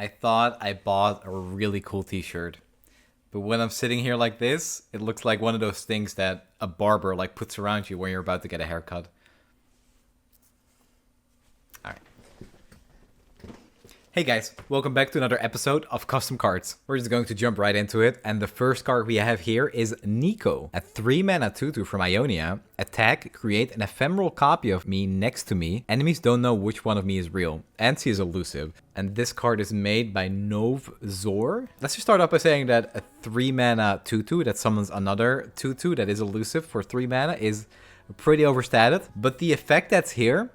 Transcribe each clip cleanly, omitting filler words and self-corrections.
I thought I bought a really cool t-shirt. But when I'm sitting here like this, it looks like one of those things that a barber like puts around you when you're about to get a haircut. Alright. Hey guys, welcome back to another episode of Custom Cards. We're just going to jump right into it, and the first card we have here is Neko, a 3-mana 2/2 from Ionia. Attack, create an ephemeral copy of me next to me. Enemies don't know which one of me is real, and she is elusive. And this card is made by Zor. Let's just start off by saying that a 3-mana 2/2 that summons another 2/2 that is elusive for 3 mana is pretty overstated. But the effect that's here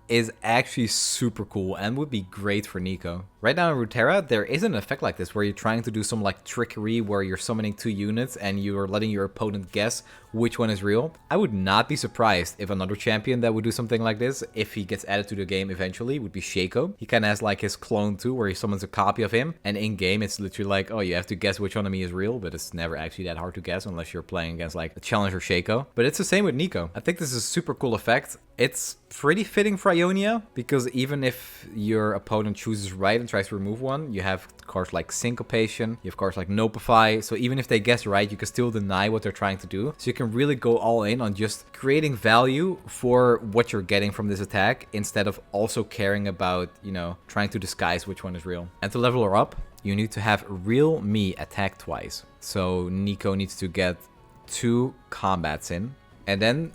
is actually super cool and would be great for Neko. Right now in Runeterra, there is an effect like this where you're trying to do some like trickery where you're summoning 2 units and you're letting your opponent guess which one is real. I would not be surprised if another champion that would do something like this, if he gets added to the game eventually, would be Shaco. He kind of has like his clone too, where he summons a copy of him, and in game it's literally like, oh, you have to guess which one of me is real, but it's never actually that hard to guess unless you're playing against like a challenger Shaco. But it's the same with Neko. I think this is a super cool effect. It's pretty fitting for Ionia, because even if your opponent chooses right and tries to remove one, you have cards like Syncopation, you have cards like Nopify, so even if they guess right, you can still deny what they're trying to do. So you can really go all in on just creating value for what you're getting from this attack, instead of also caring about, you know, trying to disguise which one is real. And to level her up, you need to have Real Me attack twice. So Neko needs to get 2 combats in, and then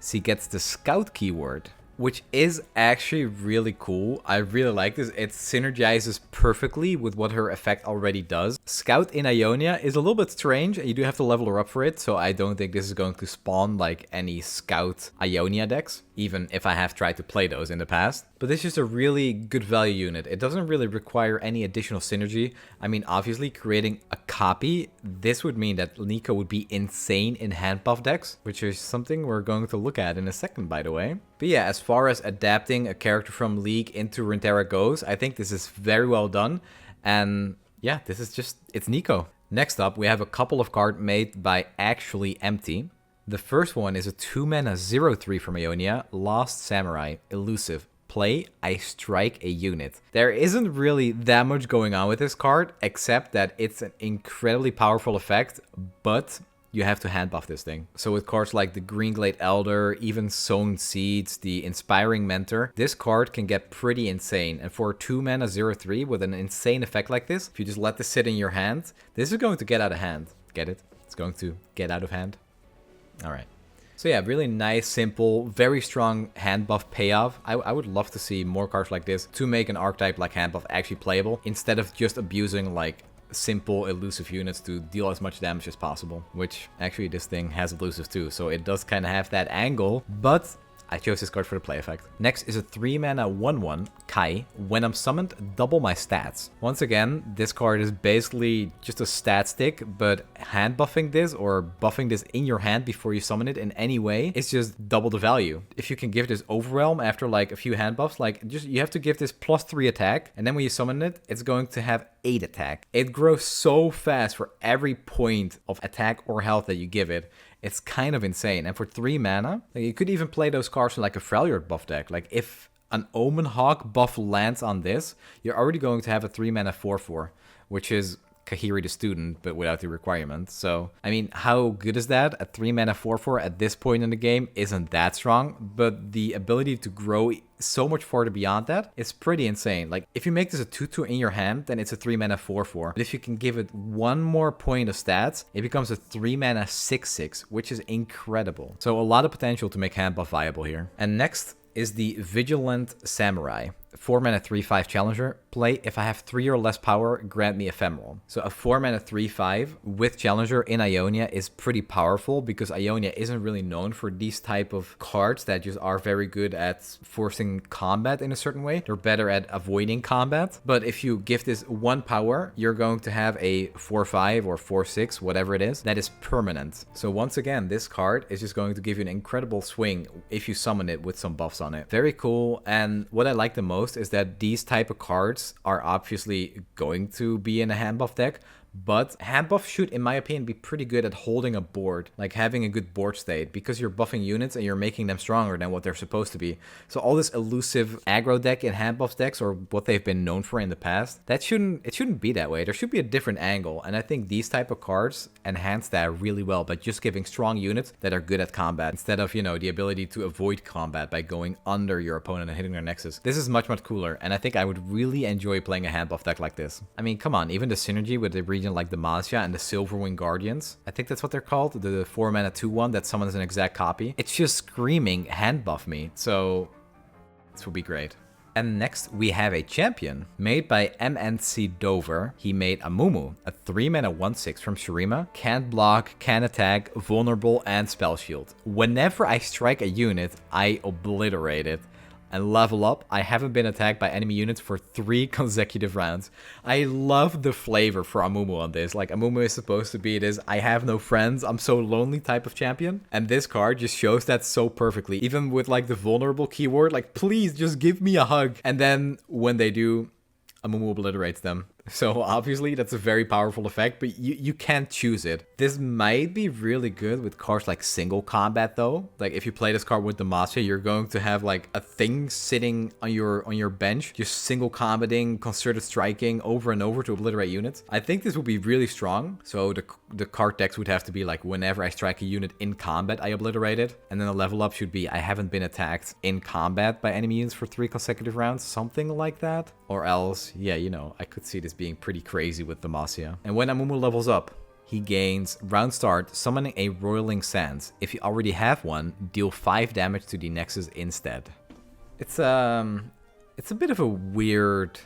she gets the Scout keyword, which is actually really cool. I really like this. It synergizes perfectly with what her effect already does. Scout in Ionia is a little bit strange, and you do have to level her up for it, so I don't think this is going to spawn like any Scout Ionia decks, even if I have tried to play those in the past. But this is just a really good value unit. It doesn't really require any additional synergy. I mean, obviously, creating a copy, this would mean that Neko would be insane in hand buff decks, which is something we're going to look at in a second, by the way. But yeah, as far as adapting a character from League into Runeterra goes, I think this is very well done. And yeah, this is just, it's Neko. Next up, we have a couple of cards made by Actually Empty. The first one is a 2-mana 0/3 from Ionia, Lost Samurai, elusive. Play, I strike a unit. There isn't really that much going on with this card, except that it's an incredibly powerful effect, but you have to hand buff this thing. So with cards like the Greenglade Elder, even Sown Seeds, the Inspiring Mentor, this card can get pretty insane. And for a 2-mana 0/3 with an insane effect like this, if you just let this sit in your hand, this is going to get out of hand. Get it? It's going to get out of hand. Alright. So yeah, really nice, simple, very strong hand buff payoff. I would love to see more cards like this to make an archetype like hand buff actually playable, instead of just abusing like simple elusive units to deal as much damage as possible. Which actually this thing has elusive too, so it does kind of have that angle, but I chose this card for the play effect. Next is a 3-mana 1/1, Kai. When I'm summoned, double my stats. Once again, this card is basically just a stat stick, but hand buffing this or buffing this in your hand before you summon it in any way is just double the value. If you can give this Overwhelm after like a few hand buffs, like just you have to give this +3 attack, and then when you summon it, it's going to have 8 attack. It grows so fast for every point of attack or health that you give it. It's kind of insane. And for 3 mana, like, you could even play those cards in like a Freljord buff deck. Like if an Omen Hawk buff lands on this, you're already going to have a 3-mana 4/4, which is Kahiri the Student, but without the requirement. So, I mean, how good is that? A 3-mana 4/4 at this point in the game isn't that strong, but the ability to grow so much farther beyond that is pretty insane. Like, if you make this a 2/2 in your hand, then it's a 3-mana 4/4. But if you can give it one more point of stats, it becomes a 3-mana 6/6, which is incredible. So a lot of potential to make hand buff viable here. And next is the Vigilant Samurai. 4-mana 3/5 challenger. Play, if I have 3 or less power, grant me ephemeral. So a 4-mana 3/5 with challenger in Ionia is pretty powerful, because Ionia isn't really known for these type of cards that just are very good at forcing combat in a certain way. They're better at avoiding combat. But if you give this 1 power, you're going to have a 4/5 or 4/6, whatever it is, that is permanent. So once again, this card is just going to give you an incredible swing if you summon it with some buffs on it. Very cool. And what I like the most is that these type of cards are obviously going to be in a hand buff deck, But hand buff should, in my opinion, be pretty good at holding a board, like having a good board state, because you're buffing units and you're making them stronger than what they're supposed to be. So all this elusive aggro deck in hand buff decks, or what they've been known for in the past, it shouldn't be that way. There should be a different angle, and I think these type of cards enhance that really well by just giving strong units that are good at combat, instead of, you know, the ability to avoid combat by going under your opponent and hitting their nexus. This is much cooler, and I think I would really enjoy playing a hand buff deck like this. I mean, come on, even the synergy with the region like Demacia and the Silverwing Guardians, I think that's what they're called, the 4 mana 2/1 that summons an exact copy. It's just screaming hand buff me, so this will be great. And next we have a champion made by MNC Dover. He made Amumu, a 3 mana 1/6 from Shurima. Can't block, can attack, vulnerable, and spell shield. Whenever I strike a unit, I obliterate it. And level up, I haven't been attacked by enemy units for 3 consecutive rounds. I love the flavor for Amumu on this. Like, Amumu is supposed to be this I have no friends, I'm so lonely type of champion. And this card just shows that so perfectly. Even with like the vulnerable keyword, like, please just give me a hug. And then when they do, Amumu obliterates them. So obviously that's a very powerful effect, but you can't choose it. This might be really good with cards like single combat though. Like if you play this card with Demacia, you're going to have like a thing sitting on your bench, just single combating, concerted striking over and over to obliterate units. I think this would be really strong. So the card decks would have to be like, whenever I strike a unit in combat, I obliterate it. And then the level up should be, I haven't been attacked in combat by enemy units for 3 consecutive rounds, something like that. Or else, yeah, you know, I could see this being pretty crazy with Demacia. And when Amumu levels up, he gains round start summoning a Roiling Sands. If you already have one, deal 5 damage to the Nexus instead. It's a bit of a weird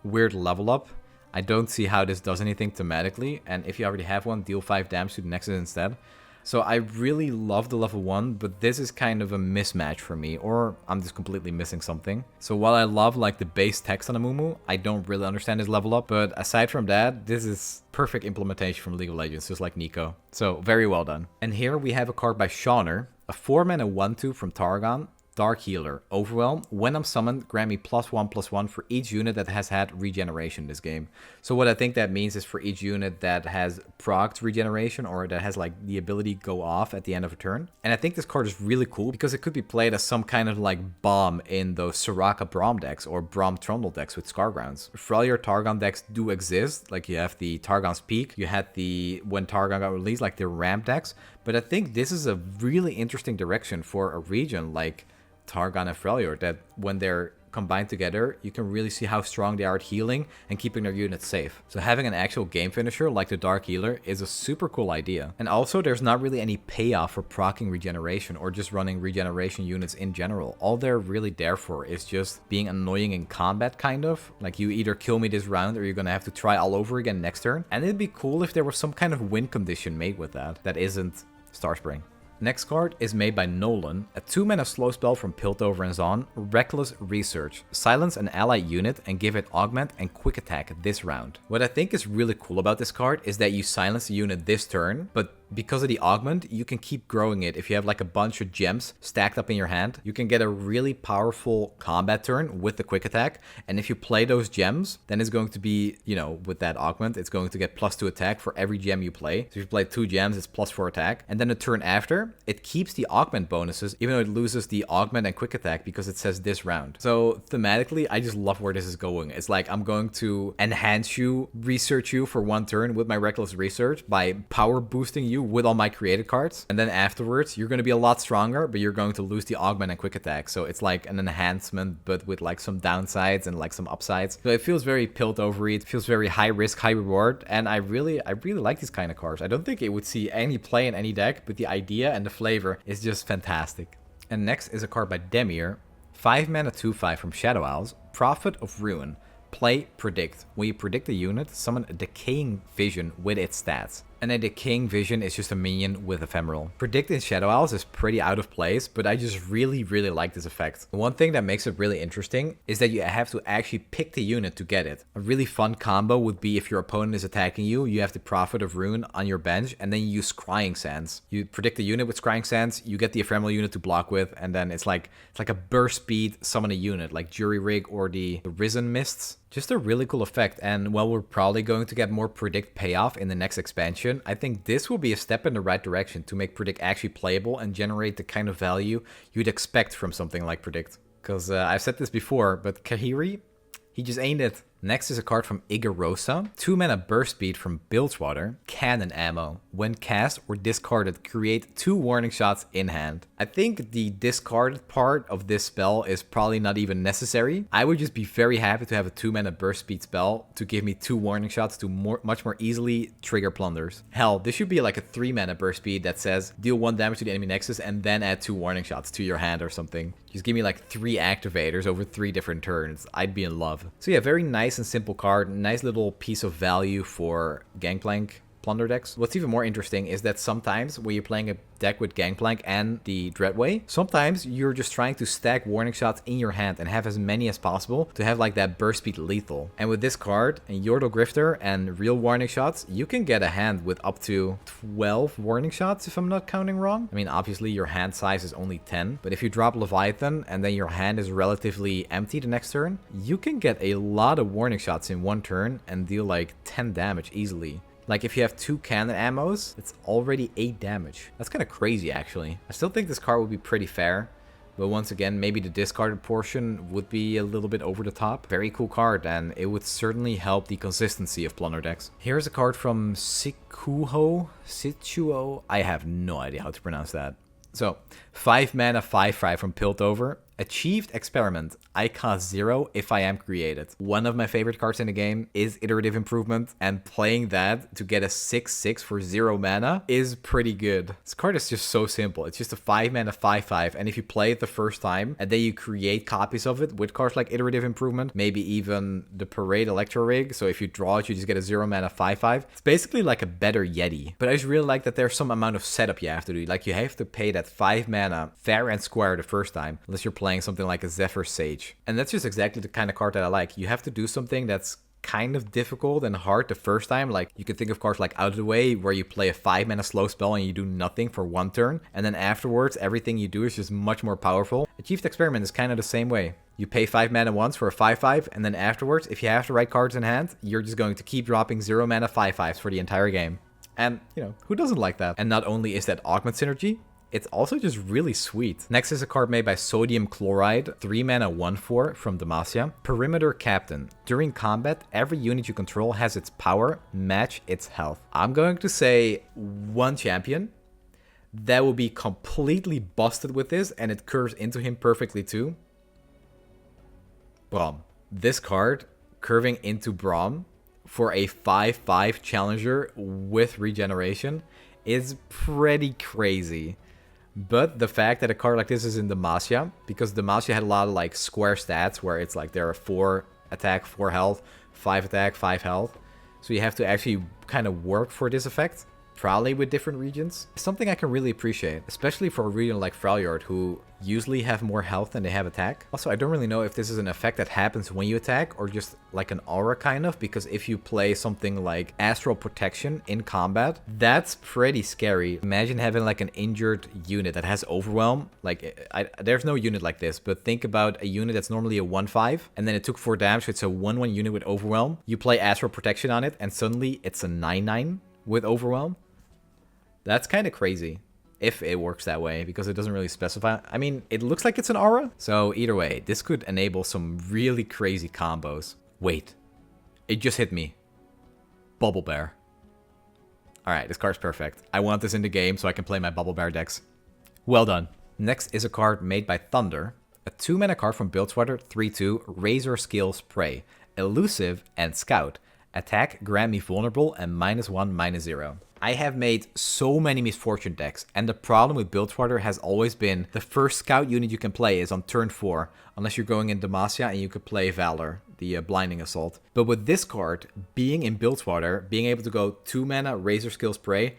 level up. I don't see how this does anything thematically, and if you already have one, deal 5 damage to the Nexus instead. So I really love the level 1, but this is kind of a mismatch for me, or I'm just completely missing something. So while I love like the base text on Amumu, I don't really understand his level up, but aside from that, this is perfect implementation from League of Legends, just like Neko. So very well done. And here we have a card by Shauner, a 4 mana 1/2 from Targon. Dark Healer. Overwhelm. When I'm summoned, grant me +1/+1 for each unit that has had regeneration this game. So what I think that means is for each unit that has procced regeneration, or that has like the ability to go off at the end of a turn. And I think this card is really cool because it could be played as some kind of like bomb in those Soraka Braum decks or Braum Trundle decks with Scargrounds. Freljord Targon decks do exist. Like you have the Targon's Peak. You had the, when Targon got released, like the ramp decks. But I think this is a really interesting direction for a region like Targon and Freljord, that when they're combined together, you can really see how strong they are at healing and keeping their units safe. So having an actual game finisher like the Dark Healer is a super cool idea. And also there's not really any payoff for proccing regeneration or just running regeneration units in general. All they're really there for is just being annoying in combat, kind of. Like you either kill me this round or you're gonna have to try all over again next turn. And it'd be cool if there was some kind of win condition made with that isn't Starspring. Next card is made by Nolan, a 2 mana slow spell from Piltover and Zon, Reckless Research. Silence an allied unit and give it augment and quick attack this round. What I think is really cool about this card is that you silence the unit this turn, but because of the augment, you can keep growing it. If you have like a bunch of gems stacked up in your hand, you can get a really powerful combat turn with the quick attack. And if you play those gems, then it's going to be, you know, with that augment, it's going to get +2 attack for every gem you play. So if you play 2 gems, it's +4 attack. And then the turn after, it keeps the augment bonuses, even though it loses the augment and quick attack because it says this round. So thematically, I just love where this is going. It's like, I'm going to enhance you, research you for 1 turn with my Reckless Research by power boosting you with all my created cards, and then afterwards you're going to be a lot stronger, but you're going to lose the augment and quick attack. So it's like an enhancement, but with like some downsides and like some upsides. So it feels very Piltover-y. It feels very high risk, high reward, and I really like these kind of cards. I don't think it would see any play in any deck, but the idea and the flavor is just fantastic. And next is a card by Demir, 5 mana 2/5 from Shadow Isles, Prophet of Ruin. Play Predict. When you predict a unit, summon a Decaying Vision with its stats. And a Decaying Vision is just a minion with Ephemeral. Predict in Shadow Isles is pretty out of place, but I just really like this effect. One thing that makes it really interesting is that you have to actually pick the unit to get it. A really fun combo would be if your opponent is attacking you, you have the Prophet of Ruin on your bench, and then you use Scrying Sands. You predict the unit with Scrying Sands, you get the Ephemeral unit to block with, and then it's like a burst speed summon a unit, like Jury Rig or the Risen Mists. Just a really cool effect, and while we're probably going to get more Predict payoff in the next expansion, I think this will be a step in the right direction to make Predict actually playable and generate the kind of value you'd expect from something like Predict. Because I've said this before, but Kahiri, he just ain't it. Next is a card from Igoroso. 2 mana burst speed from Bilgewater. Cannon ammo. When cast or discarded, create 2 warning shots in hand. I think the discarded part of this spell is probably not even necessary. I would just be very happy to have a 2 mana burst speed spell to give me 2 warning shots to much more easily trigger plunders. Hell, this should be like a 3 mana burst speed that says deal 1 damage to the enemy nexus and then add 2 warning shots to your hand or something. Just give me like 3 activators over 3 different turns. I'd be in love. So yeah, very nice and simple card. Nice little piece of value for Gangplank plunder decks. What's even more interesting is that sometimes when you're playing a deck with Gangplank and the Dreadway, sometimes you're just trying to stack warning shots in your hand and have as many as possible to have like that burst speed lethal. And with this card and Yordle Grifter and real warning shots, you can get a hand with up to 12 warning shots if I'm not counting wrong. I mean, obviously your hand size is only 10, but if you drop Leviathan and then your hand is relatively empty the next turn, you can get a lot of warning shots in one turn and deal like 10 damage easily. Like, if you have 2 cannon ammos, it's already 8 damage. That's kind of crazy, actually. I still think this card would be pretty fair. But once again, maybe the discarded portion would be a little bit over the top. Very cool card, and it would certainly help the consistency of plunder decks. Here's a card from Sikkuho. Sikkuho? I have no idea how to pronounce that. So, 5 mana, 5/5 from Piltover. Achieved experiment. I cost 0 if I am created. One of my favorite cards in the game is Iterative Improvement, and playing that to get a 6/6 for 0 mana is pretty good. This card is just so simple. It's just a 5 mana 5/5, and if you play it the first time and then you create copies of it with cards like Iterative Improvement, maybe even the Parade Electro Rig, so if you draw it you just get a 0 mana 5/5. It's basically like a better Yeti. But I just really like that there's some amount of setup you have to do. Like, you have to pay that 5 mana fair and square the first time, unless you're playing something like a Zephyr Sage. And that's just exactly the kind of card that I like. You have to do something that's kind of difficult and hard the first time. Like, you can think of cards like Out of the Way, where you play a 5 mana slow spell and you do nothing for 1 turn, and then afterwards everything you do is just much more powerful. Achieved Experiment is kind of the same way. You pay 5 mana once for a 5/5, and then afterwards, if you have the right cards in hand, you're just going to keep dropping 0 mana 5/5s for the entire game. And, you know, who doesn't like that? And not only is that augment synergy, it's also just really sweet. Next is a card made by Sodium Chloride, 3 mana 1/4 from Demacia. Perimeter Captain. During combat, every unit you control has its power match its health. I'm going to say 1 champion that will be completely busted with this, and it curves into him perfectly too. Braum. This card, curving into Braum for a 5/5 challenger with regeneration, is pretty crazy. But the fact that a card like this is in Demacia, because Demacia had a lot of like square stats where it's like there are 4 attack, 4 health, 5 attack, 5 health. So you have to actually kind of work for this effect, probably with different regions. Something I can really appreciate, especially for a region like Freljord, who usually have more health than they have attack. Also, I don't really know if this is an effect that happens when you attack or just like an aura kind of, because if you play something like Astral Protection in combat, that's pretty scary. Imagine having like an injured unit that has Overwhelm. Like, there's no unit like this, but think about a unit that's normally a 1/5, and then it took 4 damage, so it's a 1/1 unit with Overwhelm. You play Astral Protection on it, and suddenly it's a 9/9 with Overwhelm. That's kind of crazy. If it works that way, because it doesn't really specify. I mean, it looks like it's an aura. So either way, this could enable some really crazy combos. Wait, it just hit me. Bubble Bear. Alright, this card's perfect. I want this in the game so I can play my Bubble Bear decks. Well done. Next is a card made by Thunder. A 2 mana card from Bilgewater, 3/2, Razor Skills Prey. Elusive and Scout. Attack, grant me vulnerable, and -1/-0. I have made so many Misfortune decks, and the problem with Bilgewater has always been the first Scout unit you can play is on turn 4, unless you're going in Demacia and you could play Valor, the Blinding Assault. But with this card, being in Bilgewater, being able to go 2 mana Razor Skills Prey,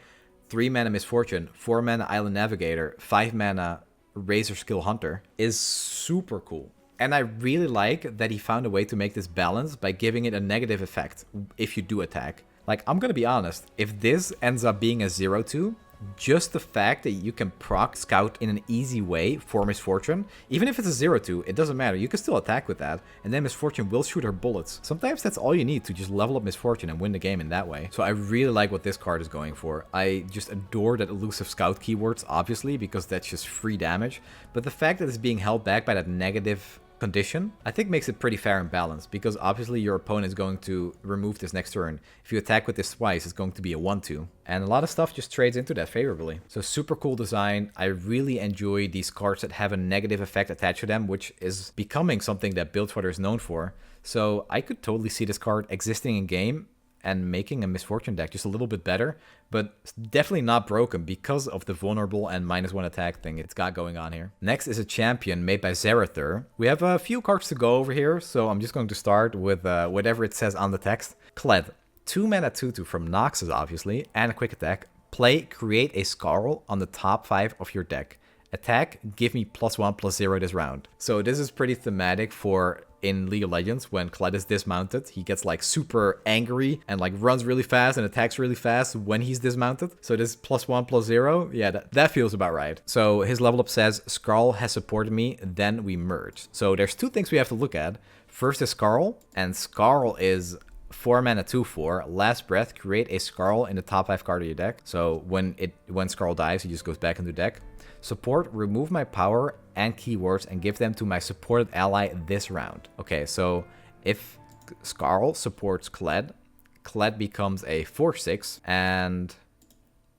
3 mana Misfortune, 4 mana Island Navigator, 5 mana Razor Skill Hunter is super cool. And I really like that he found a way to make this balanced by giving it a negative effect if you do attack. Like, I'm gonna be honest, if this ends up being a 0/2, just the fact that you can proc Scout in an easy way for Misfortune, even if it's a 0-2, it doesn't matter. You can still attack with that, and then Misfortune will shoot her bullets. Sometimes that's all you need to just level up Misfortune and win the game in that way. So I really like what this card is going for. I just adore that elusive Scout keywords, obviously, because that's just free damage. But the fact that it's being held back by that negative condition, I think makes it pretty fair and balanced, because obviously your opponent is going to remove this next turn. If you attack with this twice, it's going to be a 1-2. And a lot of stuff just trades into that favorably. So super cool design. I really enjoy these cards that have a negative effect attached to them, which is becoming something that Bilgewater is known for. So I could totally see this card existing in game and making a Misfortune deck just a little bit better, but definitely not broken because of the vulnerable and -1 attack thing it's got going on here. Next is a champion made by Zerathur. We have a few cards to go over here, so I'm just going to start with whatever it says on the text. Clad, 2 mana 2/2 from Noxus, obviously, and a quick attack. Play, create a Scarl on the top 5 of your deck. Attack, give me +1/+0 this round. So this is pretty thematic for in League of Legends. When Clad is dismounted, he gets like super angry and like runs really fast and attacks really fast when he's dismounted. So this +1/+0, yeah, that feels about right. So his level up says, Scarl has supported me, then we merge. So there's two things we have to look at. First is Scarl, and Scarl is 4 mana 2/4. Last breath, create a Scarl in the top 5 card of your deck. So when Scarl dies, he just goes back into the deck. Support, remove my power and keywords and give them to my supported ally this round. Okay, so if Scarl supports Clad, Clad becomes a 4/6, and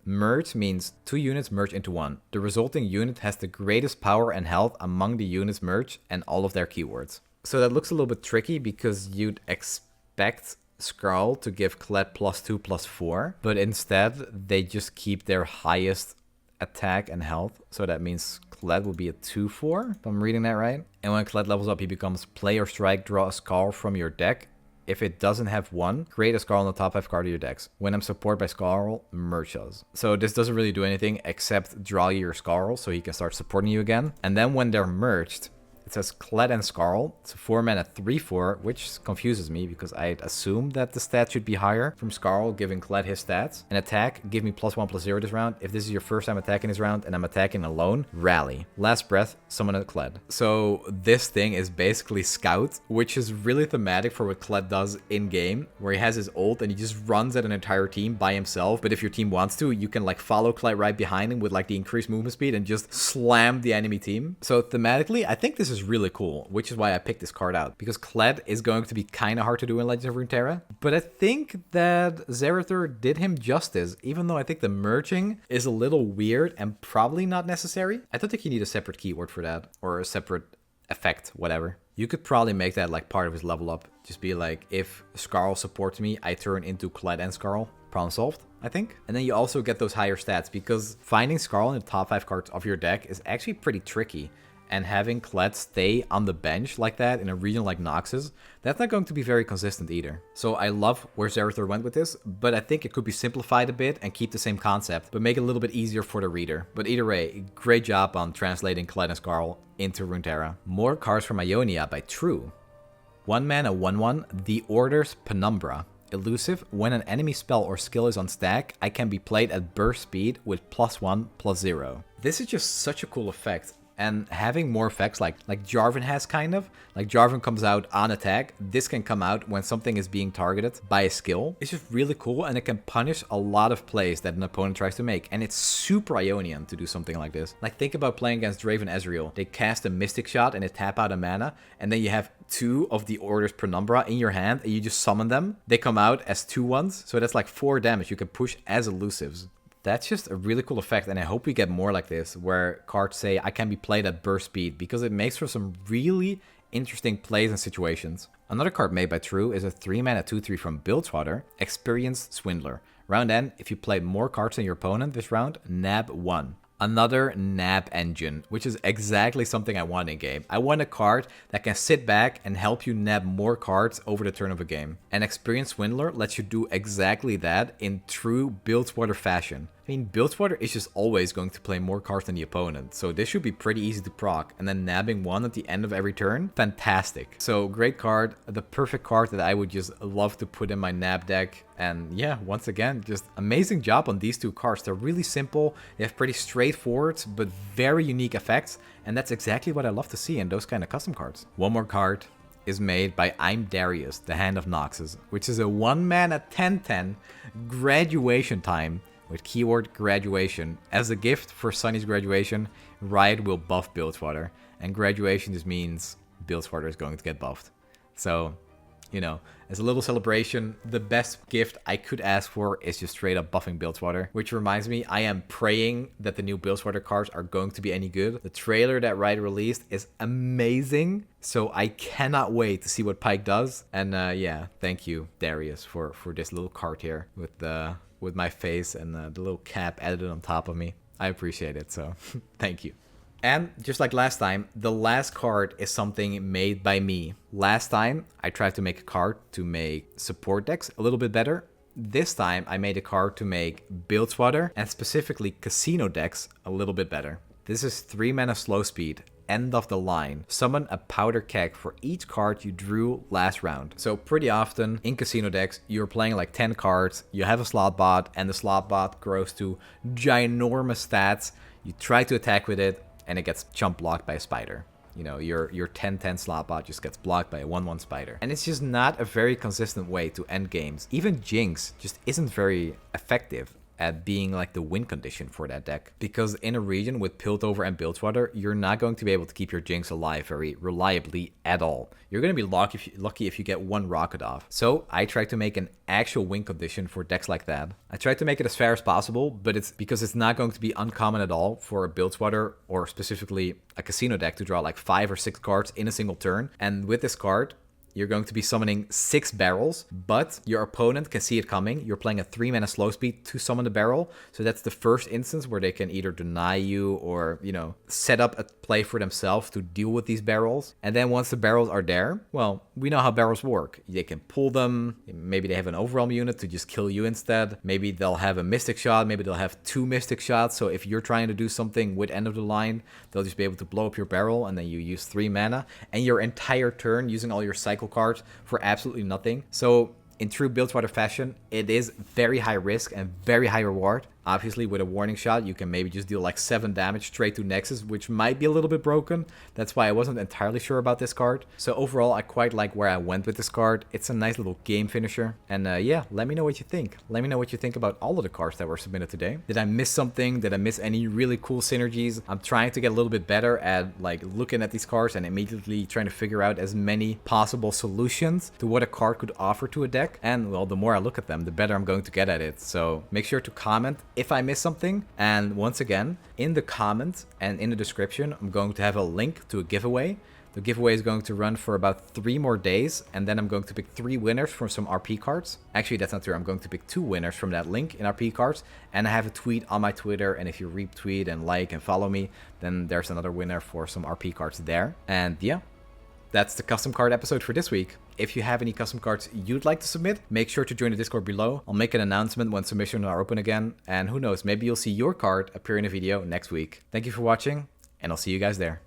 merge means 2 units merge into 1. The resulting unit has the greatest power and health among the units merged and all of their keywords. So that looks a little bit tricky because you'd expect Scarl to give Clad +2/+4, but instead they just keep their highest attack and health. So that means Clad will be a 2/4, if I'm reading that right. And when Clad levels up, he becomes play or strike, draw a Scarl from your deck. If it doesn't have 1, create a Scarl on the top 5 card of your decks. When I'm supported by Scarl, merge us. So this doesn't really do anything except draw your Scarl so he can start supporting you again. And then when they're merged, it says Clad and Scarl. It's a 4 mana 3/4, which confuses me because I'd assume that the stats should be higher from Scarl, giving Clad his stats. An attack, give me +1/+0 this round. If this is your first time attacking this round and I'm attacking alone, rally. Last breath, summon a Clad. So this thing is basically Scout, which is really thematic for what Clad does in game, where he has his ult and he just runs at an entire team by himself. But if your team wants to, you can like follow Clad right behind him with like the increased movement speed and just slam the enemy team. So thematically, I think this is really cool, which is why I picked this card out, because Clad is going to be kind of hard to do in Legends of Runeterra, but I think that Zerathur did him justice, even though I think the merging is a little weird and probably not necessary. I don't think you need a separate keyword for that, or a separate effect, whatever. You could probably make that like part of his level up. Just be like, if Scarl supports me, I turn into Clad and Scarl. Problem solved, I think. And then you also get those higher stats, because finding Scarl in the top 5 cards of your deck is actually pretty tricky. And having Clad stay on the bench like that in a region like Noxus, that's not going to be very consistent either. So I love where Zerathur went with this, but I think it could be simplified a bit and keep the same concept, but make it a little bit easier for the reader. But either way, great job on translating Clad and Scarl into Runeterra. More cards from Ionia by True. 1 mana 1/1, The Order's Penumbra. Elusive, when an enemy spell or skill is on stack, I can be played at burst speed with +1/+0. This is just such a cool effect. And having more effects like Jarvan has kind of, like Jarvan comes out on attack, this can come out when something is being targeted by a skill. It's just really cool, and it can punish a lot of plays that an opponent tries to make. And it's super Ionian to do something like this. Like think about playing against Draven Ezreal. They cast a Mystic Shot and they tap out a mana, and then you have 2 of the Order's Penumbra in your hand and you just summon them. They come out as 2/1s, so that's like 4 damage you can push as elusives. That's just a really cool effect, and I hope we get more like this, where cards say, I can be played at burst speed, because it makes for some really interesting plays and situations. Another card made by True is a 3 mana 2/3 from Bilgewater, Experienced Swindler. Round end, if you play more cards than your opponent this round, nab 1. Another nab engine, which is exactly something I want in game. I want a card that can sit back and help you nab more cards over the turn of a game. And Experienced Swindler lets you do exactly that in true Bilgewater fashion. I mean, Bilgewater is just always going to play more cards than the opponent, so this should be pretty easy to proc, and then nabbing one at the end of every turn, fantastic. So great card, the perfect card that I would just love to put in my nab deck. And yeah, once again, just amazing job on these two cards. They're really simple, they have pretty straightforward but very unique effects, and that's exactly what I love to see in those kind of custom cards. One more card is made by I'm Darius, the Hand of Noxus, which is a 1-mana 10/10 graduation time with keyword graduation. As a gift for Sunny's graduation, Riot will buff Bilgewater, and graduation just means Bilgewater is going to get buffed. So, you know, as a little celebration, the best gift I could ask for is just straight up buffing Bilgewater. Which reminds me, I am praying that the new Bilgewater cards are going to be any good. The trailer that Riot released is amazing, so I cannot wait to see what Pyke does. And yeah, thank you, Darius, for this little card here with my face and the little cap added on top of me. I appreciate it, so thank you. And just like last time, the last card is something made by me. Last time, I tried to make a card to make support decks a little bit better. This time, I made a card to make Bilgewater and specifically casino decks a little bit better. This is 3 mana slow speed, end of the line. Summon a powder keg for each card you drew last round. So pretty often in casino decks, you're playing like 10 cards, you have a slot bot, and the slot bot grows to ginormous stats. You try to attack with it, and it gets chump blocked by a spider. You know, your 10/10 slot bot just gets blocked by a 1/1 spider. And it's just not a very consistent way to end games. Even Jinx just isn't very effective at being like the win condition for that deck. Because in a region with Piltover and Bilgewater, you're not going to be able to keep your Jinx alive very reliably at all. You're going to be lucky if you get one rocket off. So I tried to make an actual win condition for decks like that. I tried to make it as fair as possible, but it's because it's not going to be uncommon at all for a Bilgewater or specifically a casino deck to draw like 5 or 6 cards in a single turn. And with this card, you're going to be summoning 6 barrels, but your opponent can see it coming. You're playing a 3 mana slow speed to summon the barrel. So that's the first instance where they can either deny you or, you know, set up a play for themselves to deal with these barrels. And then once the barrels are there, well, we know how barrels work. They can pull them. Maybe they have an overwhelm unit to just kill you instead. Maybe they'll have a mystic shot. Maybe they'll have 2 mystic shots. So if you're trying to do something with end of the line, they'll just be able to blow up your barrel, and then you use 3 mana and your entire turn using all your cycle cards for absolutely nothing. So in true Bilgewater fashion, it is very high risk and very high reward. Obviously, with a warning shot, you can maybe just deal like 7 damage straight to Nexus, which might be a little bit broken. That's why I wasn't entirely sure about this card. So overall, I quite like where I went with this card. It's a nice little game finisher. And yeah, let me know what you think. Let me know what you think about all of the cards that were submitted today. Did I miss something? Did I miss any really cool synergies? I'm trying to get a little bit better at like looking at these cards and immediately trying to figure out as many possible solutions to what a card could offer to a deck. And well, the more I look at them, the better I'm going to get at it. So make sure to comment if I miss something. And once again, in the comments and in the description, I'm going to have a link to a giveaway. The giveaway is going to run for about 3 more days, and then I'm going to pick 3 winners from some RP cards. Actually, that's not true. I'm going to pick 2 winners from that link in RP cards, and I have a tweet on my Twitter, and if you retweet and like and follow me, then there's another winner for some RP cards there. And yeah, that's the custom card episode for this week. If you have any custom cards you'd like to submit, make sure to join the Discord below. I'll make an announcement when submissions are open again, and who knows, maybe you'll see your card appear in a video next week. Thank you for watching, and I'll see you guys there.